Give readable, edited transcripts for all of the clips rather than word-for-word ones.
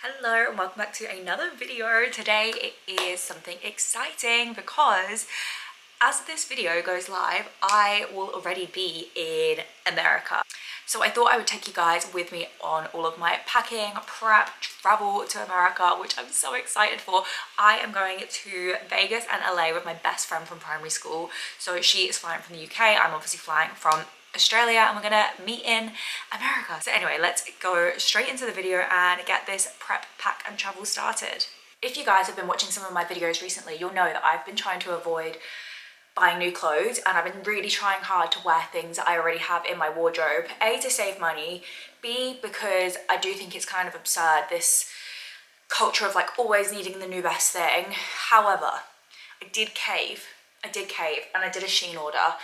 Hello and welcome back to another video. Today it is something exciting because as this video goes live, I will already be in America. So I thought I would take you guys with me on all of my packing, prep, travel to America, which I'm so excited for. I am going to Vegas and LA with my best friend from primary school. So she is flying from the UK, I'm obviously flying from Australia, and we're gonna meet in America. So anyway, let's go straight into the video and get this prep, pack and travel started. If you guys have been watching some of my videos recently, you'll know that I've been trying to avoid buying new clothes, and I've been really trying hard to wear things that I already have in my wardrobe. A, to save money, B, because I do think it's kind of absurd, this culture of like always needing the new best thing. However, I did cave and I did a Shein order.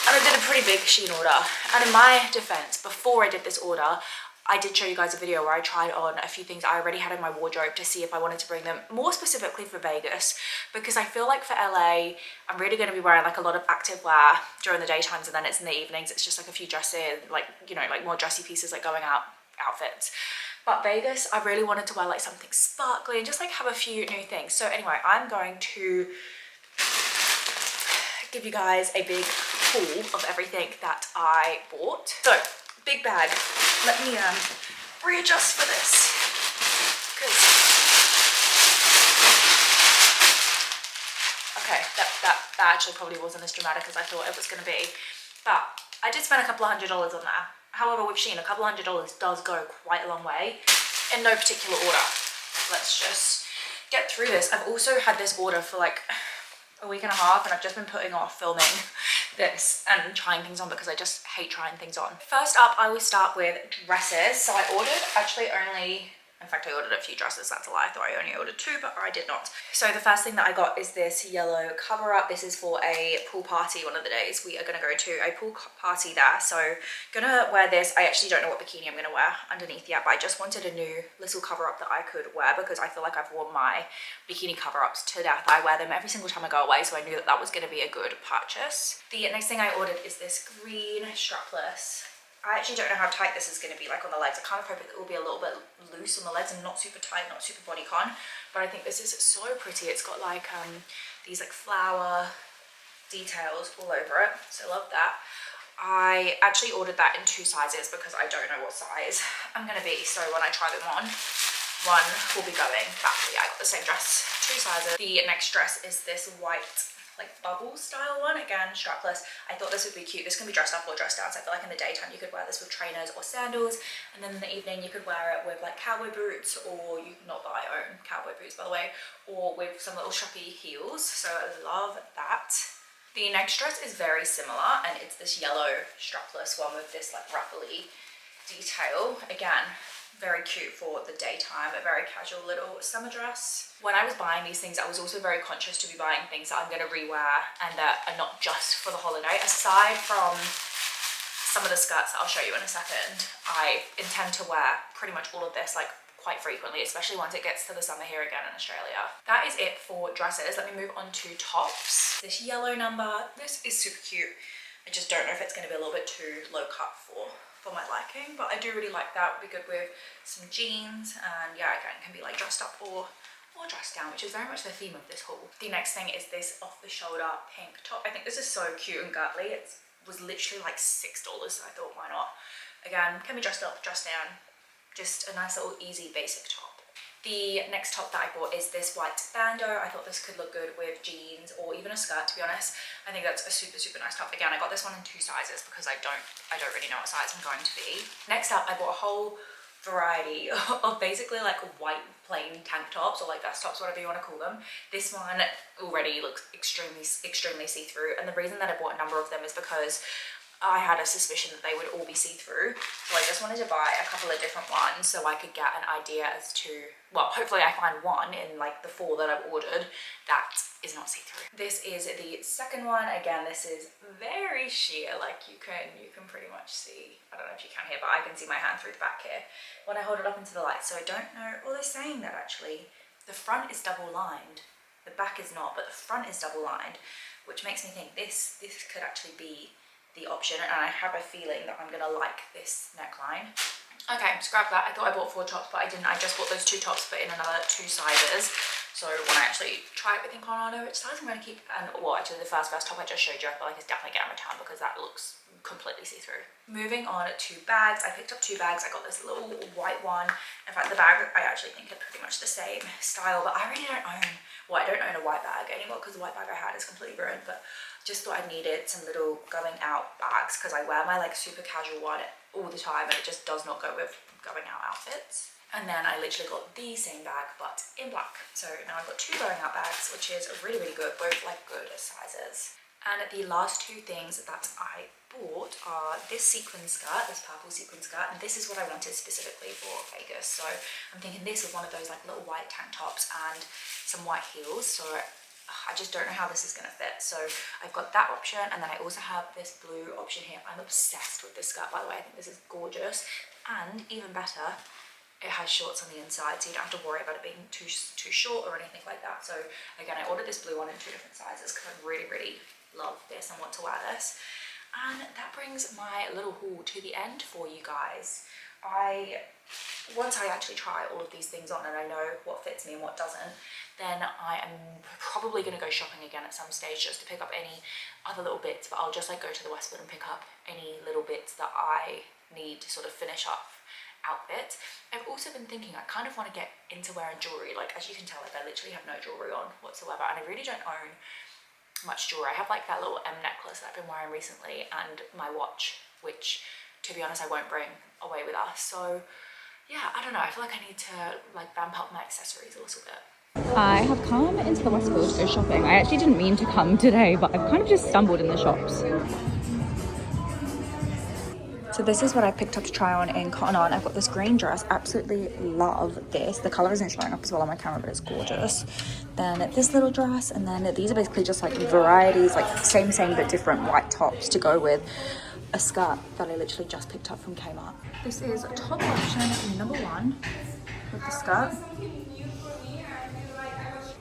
And I did a pretty big Shein order. And in my defense, before I did this order, I did show you guys a video where I tried on a few things I already had in my wardrobe to see if I wanted to bring them, more specifically for Vegas, because I feel like for LA, I'm really going to be wearing like a lot of active wear during the daytimes, and then it's in the evenings, it's just like a few dresses, like, you know, like more dressy pieces, like going out outfits. But Vegas, I really wanted to wear like something sparkly and just like have a few new things. So anyway, I'm going to give you guys a big haul of everything that I bought. So, big bag. Let me readjust for this. Okay, that actually probably wasn't as dramatic as I thought it was going to be. But I did spend a couple of $100 on that. However, with Shein, a couple of $100 does go quite a long way in no particular order. Let's just get through this. I've also had this order for like a week and a half, and I've just been putting off filming this and trying things on because I just hate trying things on. First up, I will start with dresses. So I ordered actually only, in fact I ordered a few dresses, that's a lie, I thought I only ordered two, but I did not. So the first thing that I got is this yellow cover up. This is for a pool party one of the days. We are gonna go to a pool party there, so gonna wear this. I actually don't know what bikini I'm gonna wear underneath yet, but I just wanted a new little cover up that I could wear because I feel like I've worn my bikini cover ups to death. I wear them every single time I go away, so I knew that that was gonna be a good purchase. The next thing I ordered is this green strapless. I actually don't know how tight this is going to be like on the legs. I kind of hope it will be a little bit loose on the legs and not super tight, not super bodycon. But I think this is so pretty. It's got like these like flower details all over it. So I love that. I actually ordered that in 2 sizes because I don't know what size I'm going to be. So when I try them on, one will be going back. Yeah, I got the same dress, 2 sizes. The next dress is this white like bubble style one, again strapless. I thought this would be cute. This can be dressed up or dressed down, so I feel like in the daytime you could wear this with trainers or sandals, and then in the evening you could wear it with like cowboy boots, or you can not buy your own cowboy boots by the way, or with some little strappy heels. So I love that. The next dress is very similar, and it's this yellow strapless one with this like ruffly detail. Again, very cute for the daytime, a very casual little summer dress. When I was buying these things, I was also very conscious to be buying things that I'm going to rewear and that are not just for the holiday. Aside from some of the skirts that I'll show you in a second, I intend to wear pretty much all of this like quite frequently, especially once it gets to the summer here again in Australia. That is it for dresses. Let me move on to tops. This yellow number, this is super cute. I just don't know if it's going to be a little bit too low cut for my liking, but I do really like that. Would be good with some jeans, and yeah, again, can be like dressed up or dressed down, which is very much the theme of this haul. The next thing is this off the shoulder pink top. I think this is so cute and girly. It was literally like $6, so I thought why not. Again, can be dressed up, dressed down, just a nice little easy basic top. The next top that I bought is this white bandeau. I thought this could look good with jeans or even a skirt, to be honest. I think that's a super, super nice top. Again, I got this one in 2 sizes because I don't really know what size I'm going to be. Next up, I bought a whole variety of basically like white plain tank tops or like vest tops, whatever you want to call them. This one already looks extremely see-through, and the reason that I bought a number of them is because I had a suspicion that they would all be see-through, so I just wanted to buy a couple of different ones so I could get an idea as to, well, hopefully I find one in like the 4 that I've ordered that is not see-through. This is the second one. Again, this is very sheer, like you can pretty much see, I don't know if you can here, but I can see my hand through the back here when I hold it up into the light. So I don't know, well, they're saying that actually the front is double lined, the back is not, but the front is double lined, which makes me think this could actually be the option, and I have a feeling that I'm gonna like this neckline. Okay, scrap that. I thought I bought 4 tops, but I didn't. I just bought those 2 tops, but in another 2 sizes. So when I actually try everything on, I know which size I'm going to keep. And well, actually the first top I just showed you, I feel like it's definitely getting returned because that looks completely see-through. Moving on to bags. I picked up 2 bags. I got this little white one. In fact, the bag I actually think are pretty much the same style, but I really don't own, well, I don't own a white bag anymore because the white bag I had is completely ruined, but just thought I needed some little going out bags because I wear my like super casual one all the time and it just does not go with going out outfits. And then I literally got the same bag but in black. So now I've got 2 going out bags, which is really, really good, both like good sizes. And the last 2 things that I bought are this sequin skirt, this purple sequin skirt, and this is what I wanted specifically for Vegas. So I'm thinking this with one of those like little white tank tops and some white heels. So I just don't know how this is going to fit. So I've got that option, and then I also have this blue option here. I'm obsessed with this skirt, by the way. I think this is gorgeous, and even better, it has shorts on the inside, so you don't have to worry about it being too short or anything like that. So again, I ordered this blue one in 2 different sizes because I really, really love this and want to wear this. And that brings my little haul to the end for you guys. Once I actually try all of these things on and I know what fits me and what doesn't, then I am probably going to go shopping again at some stage just to pick up any other little bits, but I'll just like go to the Westwood and pick up any little bits that I need to sort of finish off outfit. I've also been thinking I kind of want to get into wearing jewelry. Like, as you can tell, like I literally have no jewelry on whatsoever, and I really don't own much jewelry. I have like that little M necklace that I've been wearing recently and my watch, which to be honest I won't bring away with us. So yeah, I don't know, I feel like I need to like vamp up my accessories a little bit. I have come into the Westfield to go shopping. I actually didn't mean to come today, but I've kind of just stumbled in the shops. So this is what I picked up to try on in Cotton On. I've got this green dress. Absolutely love this. The colour isn't showing up as well on my camera, but it's gorgeous. Then this little dress, and then these are basically just like varieties, like same but different white tops to go with a skirt that I literally just picked up from Kmart. This is top option number 1 with the skirt.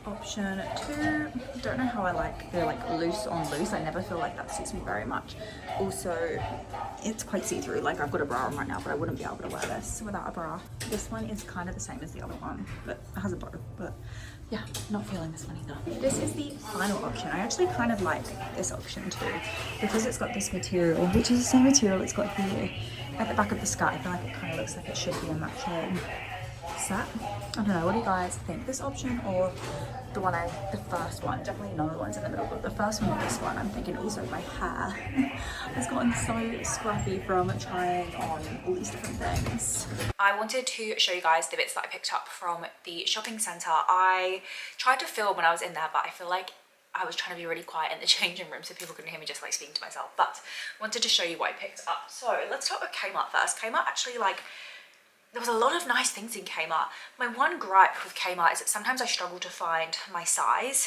Option 2, don't know how I like, they're like loose on loose. I never feel like that suits me very much. Also, it's quite see-through. Like I've got a bra on right now, but I wouldn't be able to wear this without a bra. This one is kind of the same as the other one, but it has a bow. But yeah, not feeling this one either. This is the final option. I actually kind of like this option too, because it's got this material, which is the same material it's got here at the back of the skirt. I feel like it kind of looks like it should be a matching set. I don't know, what do you guys think? This option or the first one? Definitely none of the ones in the middle, but the first one or this one. I'm thinking also my hair has gotten so scruffy from trying on all these different things. I wanted to show you guys the bits that I picked up from the shopping centre. I tried to film when I was in there, but I feel like I was trying to be really quiet in the changing room so people couldn't hear me just like speaking to myself, but wanted to show you what I picked up. So let's start with Kmart first. Kmart actually, like, there was a lot of nice things in Kmart. My one gripe with Kmart is that sometimes I struggle to find my size,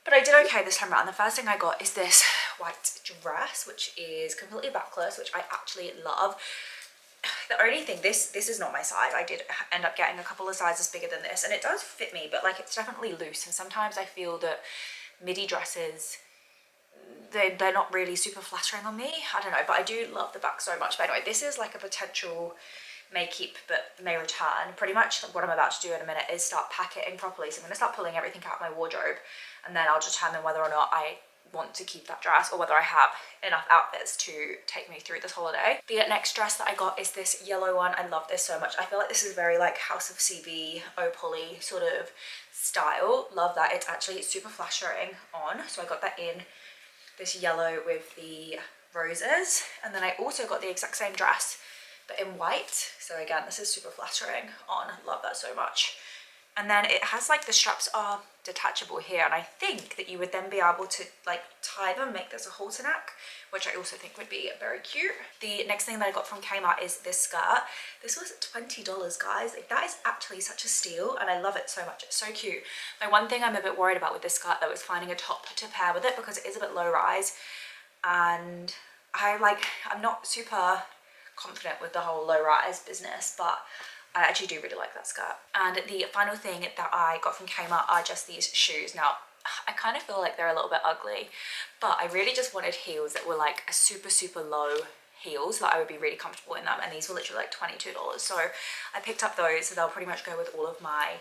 but I did okay this time around. The first thing I got is this white dress, which is completely backless, which I actually love. The only thing, this is not my size. I did end up getting a couple of sizes bigger than this, and it does fit me, but like it's definitely loose, and sometimes I feel that midi dresses, they're not really super flattering on me. I don't know, but I do love the back so much. But anyway, this is like a potential may keep but may return. Pretty much what I'm about to do in a minute is start packing properly. So I'm going to start pulling everything out of my wardrobe, and then I'll determine whether or not I want to keep that dress or whether I have enough outfits to take me through this holiday. The next dress that I got is this yellow one. I love this so much. I feel like this is very like House of CB, Opoly sort of style. Love that. It's actually super flattering on. So I got that in this yellow with the roses, and then I also got the exact same dress but in white. So again, this is super flattering on. Love that so much. And then it has like the straps are detachable here, and I think that you would then be able to like tie them, make this a halter neck, which I also think would be very cute. The next thing that I got from Kmart is this skirt. This was $20, guys. Like, that is actually such a steal, and I love it so much. It's so cute. My one thing I'm a bit worried about with this skirt though is finding a top to pair with it, because it is a bit low rise, and I'm not super confident with the whole low rise business, but I actually do really like that skirt. And the final thing that I got from Kmart are just these shoes. Now, I kind of feel like they're a little bit ugly, but I really just wanted heels that were like a super low heels that I would be really comfortable in them, and these were literally like $22. So I picked up those, so they'll pretty much go with all of my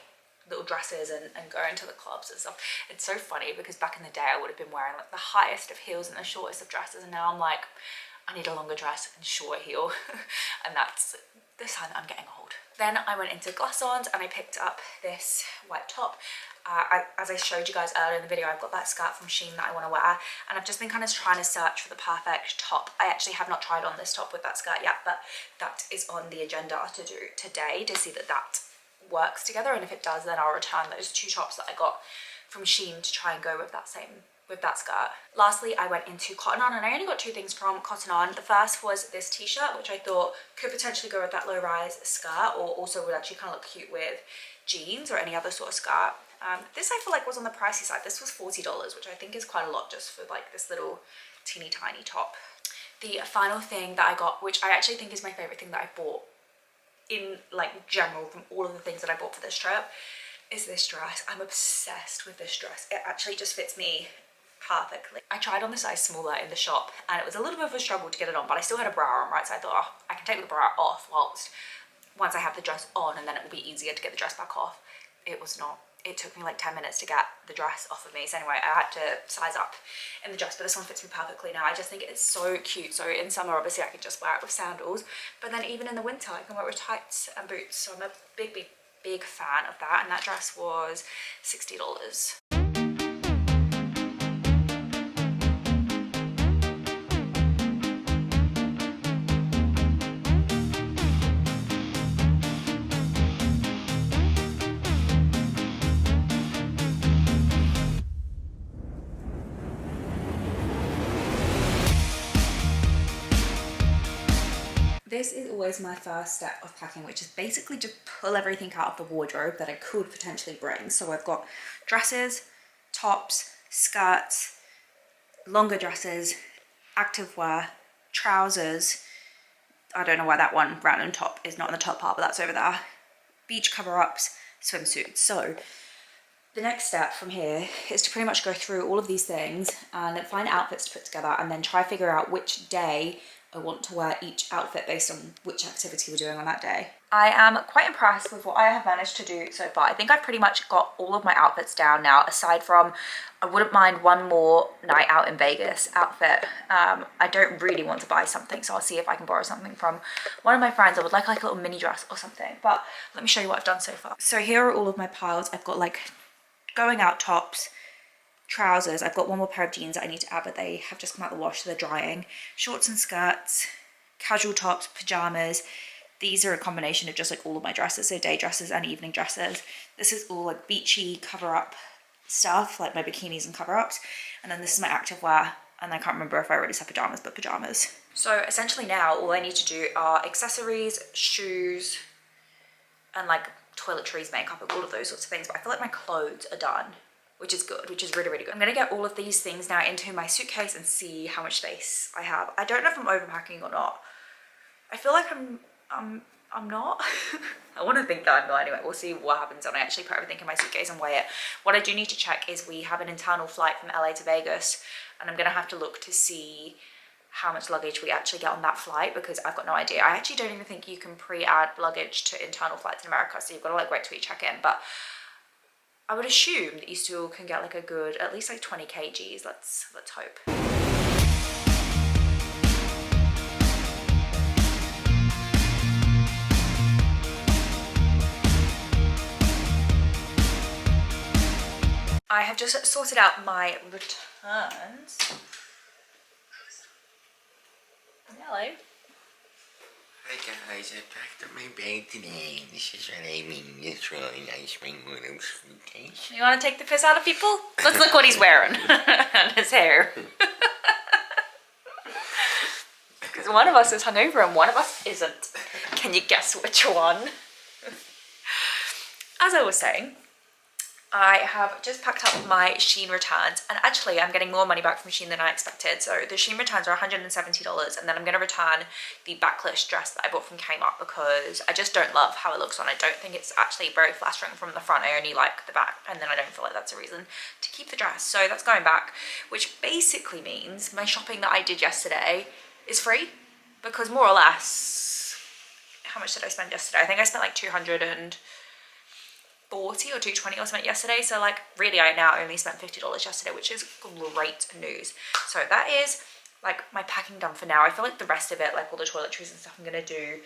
little dresses and go into the clubs and stuff. It's so funny because back in the day I would have been wearing like the highest of heels and the shortest of dresses, and now I'm like, I need a longer dress and shorter heel. And that's the sign that I'm getting old. Then I went into Glassons and I picked up this white top. As I showed you guys earlier in the video, I've got that skirt from Shein that I want to wear, and I've just been kind of trying to search for the perfect top. I actually have not tried on this top with that skirt yet, but that is on the agenda to do today, to see that that works together, and if it does, then I'll return those 2 tops that I got from Shein to try and go with that skirt. Lastly, I went into Cotton On, and I only got 2 things from Cotton On. The first was this t-shirt, which I thought could potentially go with that low-rise skirt, or also would actually kind of look cute with jeans or any other sort of skirt. This I feel like was on the pricey side. This was $40, which I think is quite a lot just for like this little teeny tiny top. The final thing that I got, which I actually think is my favorite thing that I bought in like general from all of the things that I bought for this trip, is this dress. I'm obsessed with this dress. It actually just fits me perfectly. I tried on the size smaller in the shop, and it was a little bit of a struggle to get it on, but I still had a bra on, right? So I thought, oh, I can take the bra off once I have the dress on, and then it will be easier to get the dress back off. It was not. It took me like 10 minutes to get the dress off of me. So anyway, I had to size up in the dress, but this one fits me perfectly now. I just think it's so cute. So in summer, obviously I could just wear it with sandals, but then even in the winter, I can wear it with tights and boots. So I'm a big fan of that. And that dress was $60. This is always my first step of packing, which is basically to pull everything out of the wardrobe that I could potentially bring. So I've got dresses, tops, skirts, longer dresses, activewear, trousers. I don't know why that one random top is not in the top part, but that's over there. Beach cover-ups, swimsuits. So the next step from here is to pretty much go through all of these things and find outfits to put together, and then try to figure out which day I want to wear each outfit based on which activity we're doing on that day. I am quite impressed with what I have managed to do so far. I think I've pretty much got all of my outfits down now, aside from I wouldn't mind one more night out in Vegas outfit. I don't really want to buy something, so I'll see if I can borrow something from one of my friends. I would like a little mini dress or something, but let me show you what I've done so far. So here are all of my piles. I've got like going out tops, trousers. I've got one more pair of jeans that I need to add, but they have just come out the wash, so they're drying. Shorts and skirts, casual tops, pajamas. These are a combination of just like all of my dresses, so day dresses and evening dresses. This is all like beachy cover-up stuff, like my bikinis and cover-ups. And then this is my activewear, and I can't remember if I already said pajamas, but pajamas. So essentially now all I need to do are accessories, shoes, and like toiletries, makeup, and all of those sorts of things. But I feel like my clothes are done, which is good, which is really, really good. I'm gonna get all of these things now into my suitcase and see how much space I have. I don't know if I'm overpacking or not. I feel like I'm not. I want to think that I'm not. Anyway, we'll see what happens when I actually put everything in my suitcase and weigh it. What I do need to check is we have an internal flight from LA to Vegas, and I'm gonna have to look to see how much luggage we actually get on that flight, because I've got no idea. I actually don't even think you can pre-add luggage to internal flights in America, so you've got to like wait till you check in. But I would assume that you still can get like a good, at least like 20 kgs. Let's hope. I have just sorted out my returns. Hello. Hi guys, I packed up my bag today. This is what I mean. It's really nice, my little suitcase. You want to take the piss out of people? Let's look what he's wearing and his hair. Because one of us is hungover and one of us isn't. Can you guess which one? As I was saying, I have just packed up my Shein returns, and actually I'm getting more money back from Shein than I expected. So the Shein returns are $170, and then I'm going to return the backless dress that I bought from Kmart because I just don't love how it looks on. I don't think it's actually very flattering from the front. I only like the back, and then I don't feel like that's a reason to keep the dress. So that's going back, which basically means my shopping that I did yesterday is free. because more or less, how much did I spend yesterday? I think I spent like 240 or 220 or something yesterday. So like really I now only spent $50 yesterday, which is great news. So that is like my packing done for now. I feel like the rest of it, like all the toiletries and stuff, I'm gonna do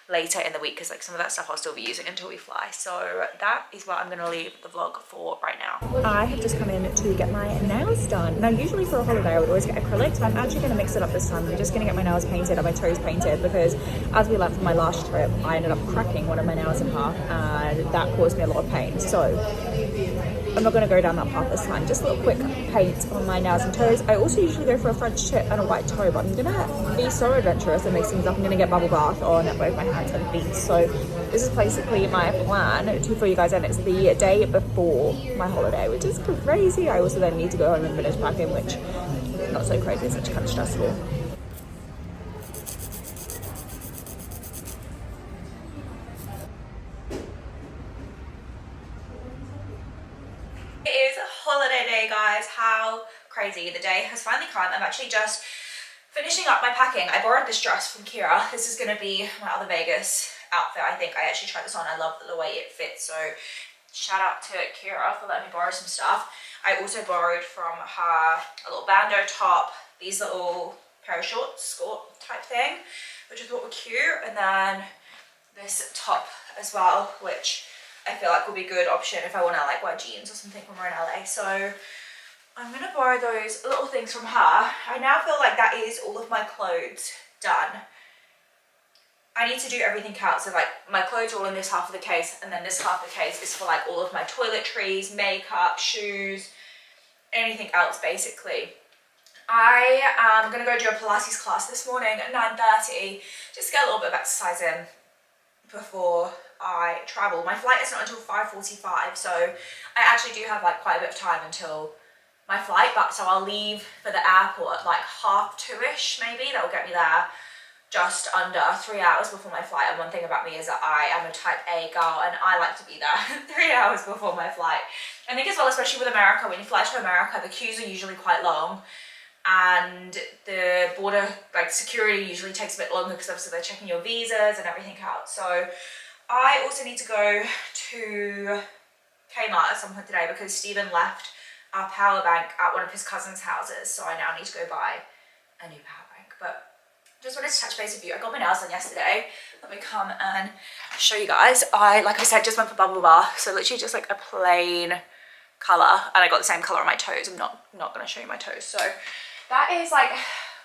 later in the week because like some of that stuff I'll still be using until we fly. So that is what I'm gonna leave the vlog for right now. I have just come in to get my nails done. Now usually for a holiday I would always get acrylics, but I'm actually going to mix it up this time. I'm just going to get my nails painted and my toes painted because as we left from my last trip I ended up cracking one of my nails in half and that caused me a lot of pain. So I'm not going to go down that path this time. Just a little quick paint on my nails and toes. I also usually go for a French tip and a white toe, but I'm going to be so adventurous and mix things up. I'm going to get bubble bath on both my hands and feet. So this is basically my plan to fill you guys in. It's the day before my holiday, which is crazy. I also then need to go home and finish packing, which is not so crazy. It's actually kind of stressful. It is holiday day, guys. How crazy. The day has finally come. I'm actually just finishing up my packing. I borrowed this dress from Kira. This is going to be my other Vegas outfit. I think I actually tried this on. I love the way it fits. So shout out to Kira for letting me borrow some stuff. I also borrowed from her a little bandeau top, these little pair of shorts, skirt type thing, which I thought were cute. And then this top as well, which I feel like will be a good option if I want to like wear jeans or something when we're in LA. So I'm going to borrow those little things from her. I now feel like that is all of my clothes done. I need to do everything else. So like my clothes are all in this half of the case, and then this half of the case is for like all of my toiletries, makeup, shoes, anything else basically. I am going to go do a Pilates class this morning at 9:30, just to get a little bit of exercise in before I travel. My flight is not until 5:45, so I actually do have like quite a bit of time until my flight, but so I'll leave for the airport at like 2:30ish maybe. That will get me there just under 3 hours before my flight. And one thing about me is that I am a type A girl and I like to be there 3 hours before my flight. I think as well, especially with America, when you fly to America, the queues are usually quite long and the border like security usually takes a bit longer because obviously they're checking your visas and everything out. So I also need to go to Kmart at some point today because Stephen left our power bank at one of his cousin's houses. So I now need to go buy a new power bank. But just wanted to touch base with you. I got my nails done yesterday. Let me come and show you guys. Like I said, just went for bubble bath. So literally just like a plain color. And I got the same color on my toes. I'm not going to show you my toes. So that is like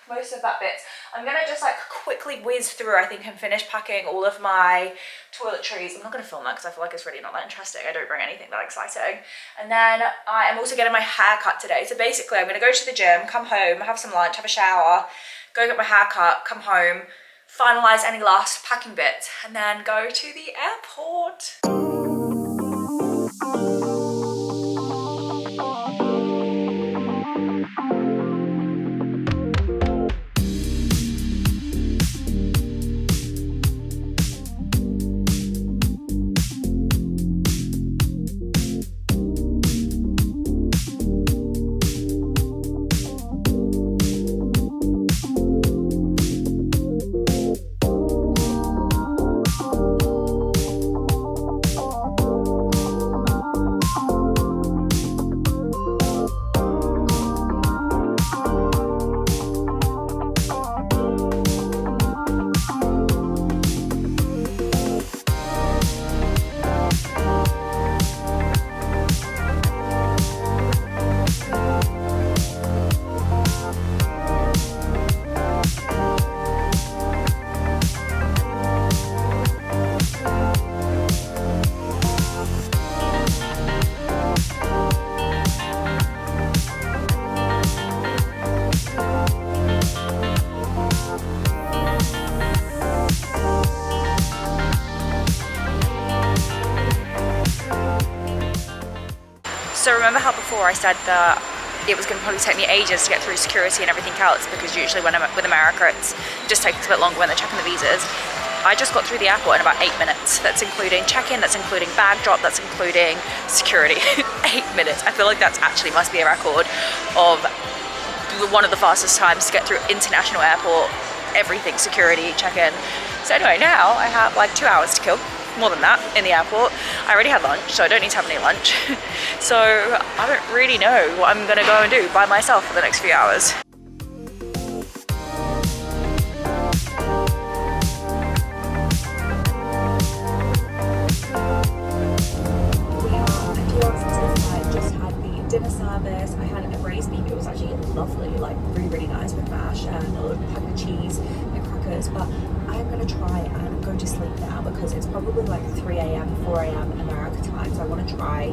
most of that bit. I'm going to just like quickly whiz through, I think, and finish packing all of my toiletries. I'm not going to film that because I feel like it's really not that interesting. I don't bring anything that exciting. And then I am also getting my hair cut today. So basically I'm going to go to the gym, come home, have some lunch, have a shower, go get my hair cut, come home, finalize any last packing bits, and then go to the airport. So remember how before I said that it was going to probably take me ages to get through security and everything else, because usually when I'm with America it just takes a bit longer when they're checking the visas. I just got through the airport in about 8 minutes. That's including check-in, that's including bag drop, that's including security. 8 minutes. I feel like that's actually must be a record of one of the fastest times to get through international airport everything, security, check-in. So anyway, now I have like 2 hours to kill, more than that, in the airport. I already had lunch, so I don't need to have any lunch. So I don't really know what I'm gonna go and do by myself for the next few hours. Dinner service. I had a braised beef. It was actually lovely, like really nice with mash and a little pack of cheese and crackers. But I am going to try and go to sleep now because it's probably like 3 a.m, 4 a.m. America time. So I want to try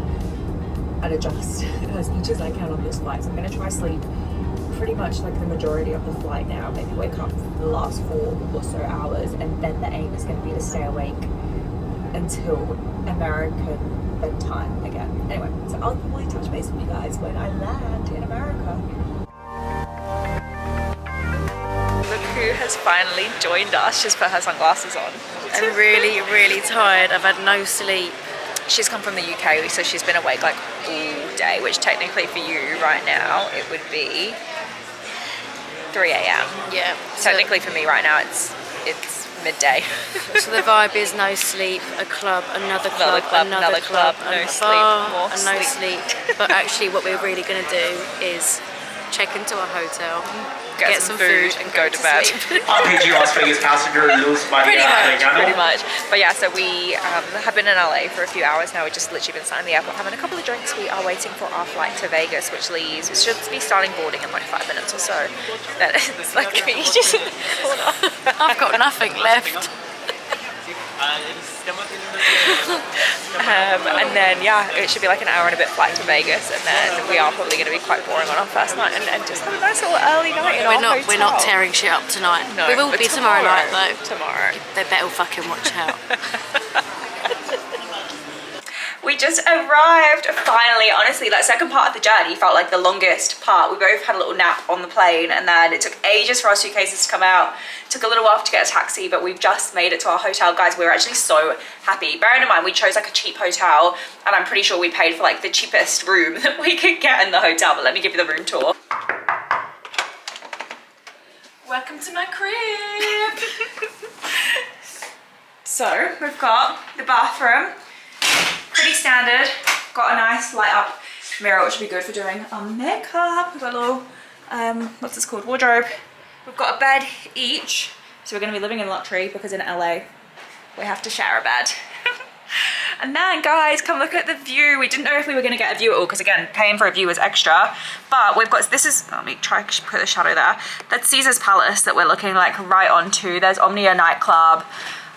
and adjust as much as I can on this flight. So I'm going to try sleep pretty much like the majority of the flight now. Maybe wake up for the last 4 or so hours, and then the aim is going to be to stay awake until American bedtime again. Anyway, so I'll probably touch base with you guys when I land in America. Look who has finally joined us. She's put her sunglasses on. I'm really tired. I've had no sleep. She's come from the UK, so she's been awake like all day, which technically for you right now, it would be 3 a.m. Yeah. Technically for me right now, it's midday. So the vibe is no sleep, a club, another club, another club, no a sleep, bar, more and no sleep. sleep. But actually what we're really going to do is check into a hotel, get some food and go to bed. RPG Las Vegas passenger Luz Maria Pretty much. But yeah, so we have been in LA for a few hours now. We've just literally been sat in the airport having a couple of drinks. We are waiting for our flight to Vegas, which leaves, we should be starting boarding in like 5 minutes or so. Then it's like me just in the corner. I've got nothing left. And then yeah, it should be like an hour and a bit flight to Vegas, and then we are probably going to be quite boring on our first night and just have a nice little early night in our hotel. We're not tearing shit up tonight. No, we will but be tomorrow night though. Tomorrow. They better fucking watch out. We just arrived finally. Honestly, that second part of the journey felt like the longest part. We both had a little nap on the plane, and then it took ages for our suitcases to come out. It took a little while to get a taxi, but we've just made it to our hotel. Guys, we're actually so happy. Bearing in mind, we chose like a cheap hotel, and I'm pretty sure we paid for like the cheapest room that we could get in the hotel. But let me give you the room tour. Welcome to my crib. So we've got the bathroom. Pretty standard. Got a nice light up mirror, which would be good for doing our makeup. We've got a little, what's this called, wardrobe. We've got a bed each. So we're gonna be living in luxury because in LA, we have to share a bed. And then guys, come look at the view. We didn't know if we were gonna get a view at all because again, paying for a view is extra. But we've got, this is, let me try to put the shadow there. That's Caesar's Palace that we're looking like right onto. There's Omnia nightclub.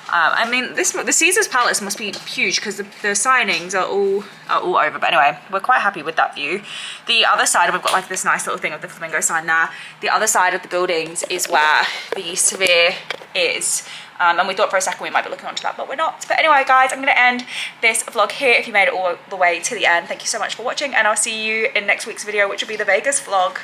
I mean, the Caesar's Palace must be huge because the signings are all over. But anyway, we're quite happy with that view. The other side, we've got like this nice little thing of the flamingo sign there. The other side of the buildings is where the Sphere is. And we thought for a second we might be looking onto that, but we're not. But anyway, guys, I'm going to end this vlog here. If you made it all the way to the end, thank you so much for watching, and I'll see you in next week's video, which will be the Vegas vlog.